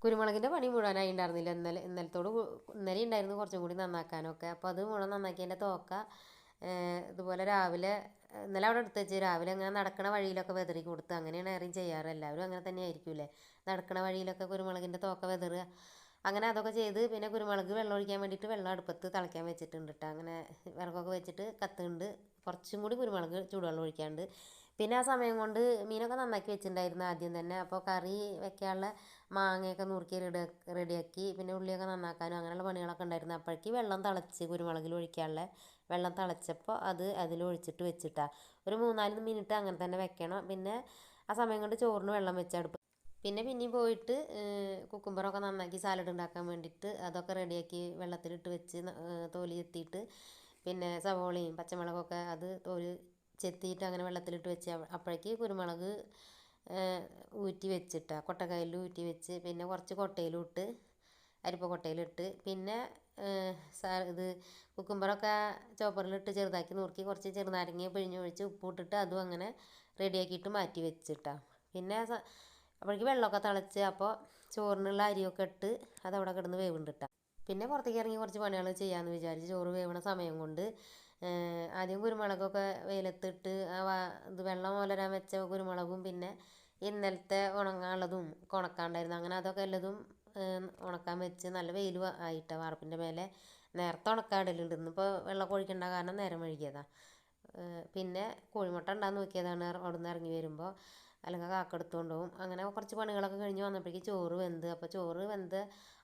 കുരുമുളകിൻ്റെ പണി മുഴുവനായി ഉണ്ടായിരുന്നില്ല. ഇന്നലെ ഉണ്ടായിരുന്നു കുറച്ചും കൂടി നന്നാക്കാനൊക്കെ. അപ്പോൾ അത് മുഴുവൻ നന്നാക്കി എൻ്റെ തോക്ക ഇതുപോലെ രാവിലെ ഇന്നലെ അവിടെ എടുത്ത് വെച്ച് രാവിലെ അങ്ങനെ നടക്കണ വഴിയിലൊക്കെ വെതറി കൊടുത്ത്. അങ്ങനെയാണ് ഏറെയും ചെയ്യാറ്. എല്ലാവരും അങ്ങനെ തന്നെ ആയിരിക്കൂലേ, നടക്കണ വഴിയിലൊക്കെ കുരുമുളകിൻ്റെ തോക്ക വെതറുക. അങ്ങനെ അതൊക്കെ ചെയ്ത് പിന്നെ കുരുമുളക് വെള്ളം ഒഴിക്കാൻ വേണ്ടിയിട്ട് വെള്ളം അടുപ്പത്ത് തിളയ്ക്കാൻ വെച്ചിട്ടുണ്ട് കേട്ടോ. അങ്ങനെ വിറകൊക്കെ വെച്ചിട്ട് കത്തുണ്ട്. കുറച്ചും കൂടി കുരുമുളക് ചൂടുവെള്ളം ഒഴിക്കാണ്ട്. പിന്നെ ആ സമയം കൊണ്ട് മീനൊക്കെ നന്നാക്കി വെച്ചിട്ടുണ്ടായിരുന്നു ആദ്യം തന്നെ. അപ്പോൾ കറി വെക്കാനുള്ള മാങ്ങയൊക്കെ നുറുക്കി റെഡിയാക്കി. പിന്നെ ഉള്ളിയൊക്കെ നന്നാക്കാനും അങ്ങനെയുള്ള പണികളൊക്കെ ഉണ്ടായിരുന്നു. അപ്പോഴേക്ക് വെള്ളം തിളച്ച് കുരുമുളകിൽ ഒഴിക്കാനുള്ള വെള്ളം തിളച്ചപ്പോൾ അതിലൊഴിച്ചിട്ട് വെച്ചിട്ടാ. ഒരു 3-4 മിനിറ്റ് അങ്ങനെ തന്നെ വെക്കണം. പിന്നെ ആ സമയം കൊണ്ട് ചോറിന് വെള്ളം വെച്ചടുപ്പ്. പിന്നെയും പോയിട്ട് കുക്കുംബറൊക്കെ നന്നാക്കി സാലഡ് ഉണ്ടാക്കാൻ വേണ്ടിയിട്ട് അതൊക്കെ റെഡിയാക്കി വെള്ളത്തിലിട്ട് വെച്ച് തോലി എത്തിയിട്ട് പിന്നെ സവോളയും പച്ചമുളകൊക്കെ അത് തോല് ചെത്തിയിട്ട് അങ്ങനെ വെള്ളത്തിലിട്ട് വെച്ച് അപ്പോഴേക്ക് കുരുമുളക് ഊറ്റി വെച്ചിട്ടാ കൊട്ടക്കയിൽ ഊറ്റി വെച്ച് പിന്നെ കുറച്ച് കൊട്ടയിലും ഇട്ട് അരിപ്പ കൊട്ടയിലിട്ട് പിന്നെ ഇത് കുക്കുംബറൊക്കെ ചോപ്പറിലിട്ട് ചെറുതാക്കി നുറുക്കി കുറച്ച് ചെറുനാരങ്ങ പിഴിഞ്ഞൊഴിച്ച് ഉപ്പിട്ടിട്ട് അതും അങ്ങനെ റെഡിയാക്കിയിട്ട് മാറ്റി വെച്ചിട്ടാ. പിന്നെ അപ്പോഴേക്ക് വെള്ളമൊക്കെ തിളച്ച് അപ്പോൾ ചോറിനുള്ള അരിയൊക്കെ ഇട്ട് അതവിടെ കിടന്ന് വേവുണ്ടിട്ടാ. പിന്നെ പുറത്തേക്ക് ഇറങ്ങി കുറച്ച് പണികൾ ചെയ്യാമെന്ന് വിചാരിച്ച് ചോറ് വേവണ സമയം കൊണ്ട് ആദ്യം കുരുമുളകൊക്കെ വെയിലത്തിട്ട് ഇത് വെള്ളം ഒലരാൻ വെച്ച കുരുമുളകും പിന്നെ ഇന്നലത്തെ ഉണങ്ങാനുള്ളതും ഉണക്കാണ്ടായിരുന്നു. അങ്ങനെ അതൊക്കെ എല്ലതും ഉണക്കാൻ വെച്ച് നല്ല വെയിൽ ആയിട്ടാണ് വാർപ്പിൻ്റെ മേലെ നേരത്തെ ഉണക്കാടലുണ്ട്. ഇന്നിപ്പോൾ വെള്ളമൊക്കെ ഒഴിക്കേണ്ട കാരണം നേരം വൈകിയതാണ്. പിന്നെ കോഴിമുട്ട ഉണ്ടാകാൻ നോക്കിയതാണ് അവിടെ നിന്ന് ഇറങ്ങി വരുമ്പോൾ, അല്ലെങ്കിൽ കാക്ക എടുത്തുകൊണ്ട് പോകും. അങ്ങനെ കുറച്ച് പണികളൊക്കെ കഴിഞ്ഞ് വന്നപ്പോഴേക്ക് ചോറ് വെന്ത്. അപ്പോൾ ചോറ് വെന്ത്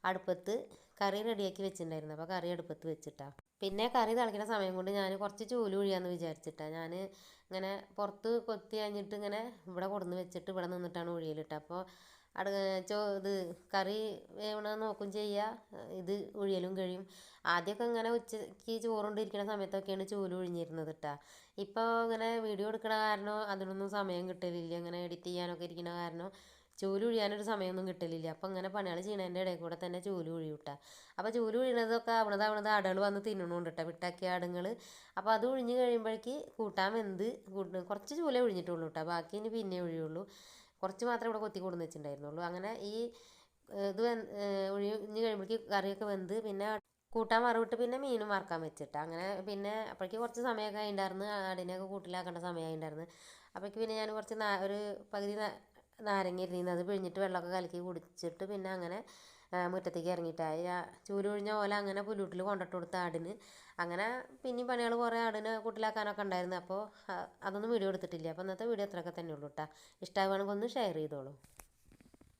അടുപ്പത്ത് കറി റെഡിയാക്കി വെച്ചിട്ടുണ്ടായിരുന്നു. അപ്പോൾ കറി അടുപ്പത്ത് വെച്ചിട്ടാണ്. പിന്നെ കറി തിളയ്ക്കുന്ന സമയം കൊണ്ട് ഞാൻ കുറച്ച് ചൂല് ഒഴിയാമെന്ന് വിചാരിച്ചിട്ടാണ്. ഞാൻ ഇങ്ങനെ പുറത്ത് കൊത്തി കഴിഞ്ഞിട്ട് ഇങ്ങനെ ഇവിടെ കൊടുന്ന് വെച്ചിട്ട് ഇവിടെ നിന്നിട്ടാണ് ഒഴിയലിട്ട്. അപ്പോൾ ഇത് കറി വേവണ നോക്കും ചെയ്യുക, ഇത് ഒഴിയലും കഴിയും. ആദ്യമൊക്കെ ഇങ്ങനെ ഉച്ചയ്ക്ക് ചോറുകൊണ്ടിരിക്കുന്ന സമയത്തൊക്കെയാണ് ചൂല് ഒഴിഞ്ഞിരുന്നത് കേട്ടോ. ഇപ്പോൾ ഇങ്ങനെ വീഡിയോ എടുക്കണ കാരണം അതിനൊന്നും സമയം കിട്ടലില്ല. ഇങ്ങനെ എഡിറ്റ് ചെയ്യാനൊക്കെ ഇരിക്കുന്ന കാരണം ചൂല് ഒഴിയാനൊരു സമയമൊന്നും കിട്ടലില്ല. അപ്പോൾ ഇങ്ങനെ പണികൾ ചെയ്യണതിൻ്റെ ഇടയിൽ കൂടെ തന്നെ ചൂല് ഒഴിയൂട്ടാ. അപ്പോൾ ചൂല് ഒഴിയണതൊക്കെ അവിടുന്ന് ആടുകൾ വന്ന് തിന്നണുണ്ട് കേട്ടോ, വിട്ടാക്കിയ ആടുകൾ. അപ്പോൾ അത് ഒഴിഞ്ഞ് കഴിയുമ്പോഴേക്ക് കൂട്ടാൻ വെന്ത് കുറച്ച് ചൂലേ ഒഴിഞ്ഞിട്ടുള്ളൂ കേട്ടോ. ബാക്കി ഇനി പിന്നെ ഒഴിയുള്ളൂ. കുറച്ച് മാത്രമേ ഇവിടെ കൊത്തി കൊടുന്ന് വെച്ചിട്ടുണ്ടായിരുന്നുള്ളൂ. അങ്ങനെ ഈ ഇത് ഒഴിഞ്ഞ് കഴിയുമ്പോഴേക്ക് കറിയൊക്കെ വെന്ത് പിന്നെ കൂട്ടാൻ വറവിട്ട് പിന്നെ മീനും വറക്കാൻ വെച്ചിട്ട് അങ്ങനെ പിന്നെ അപ്പോഴേക്ക് കുറച്ച് സമയമൊക്കെ ആയിട്ടുണ്ടായിരുന്നു. ആടിനെയൊക്കെ കൂട്ടിലാക്കേണ്ട സമയമായിട്ടുണ്ടായിരുന്നു. അപ്പോഴേക്ക് പിന്നെ ഞാൻ കുറച്ച് ഒരു പകുതി നാരങ്ങ ഇരുന്നിരുന്നു, അത് പിഴിഞ്ഞിട്ട് വെള്ളമൊക്കെ കലക്കി കുടിച്ചിട്ട് പിന്നെ അങ്ങനെ മുറ്റത്തേക്ക് ഇറങ്ങിയിട്ടായി. ചൂല് ഒഴിഞ്ഞ പോലെ അങ്ങനെ പുല്ലൂട്ടിൽ കൊണ്ടിട്ട് കൊടുത്ത ആടിന്. അങ്ങനെ പിന്നെയും പണികൾ കുറേ ആടിനെ കൂട്ടിലാക്കാനൊക്കെ ഉണ്ടായിരുന്നു. അപ്പോൾ അതൊന്നും വീഡിയോ എടുത്തിട്ടില്ല. അപ്പോൾ ഇന്നത്തെ വീഡിയോ അത്രയൊക്കെ തന്നെ ഉള്ളൂ കേട്ടോ. ഇഷ്ടമാവുകയാണെങ്കിൽ ഒന്ന് ഷെയർ ചെയ്തോളൂ.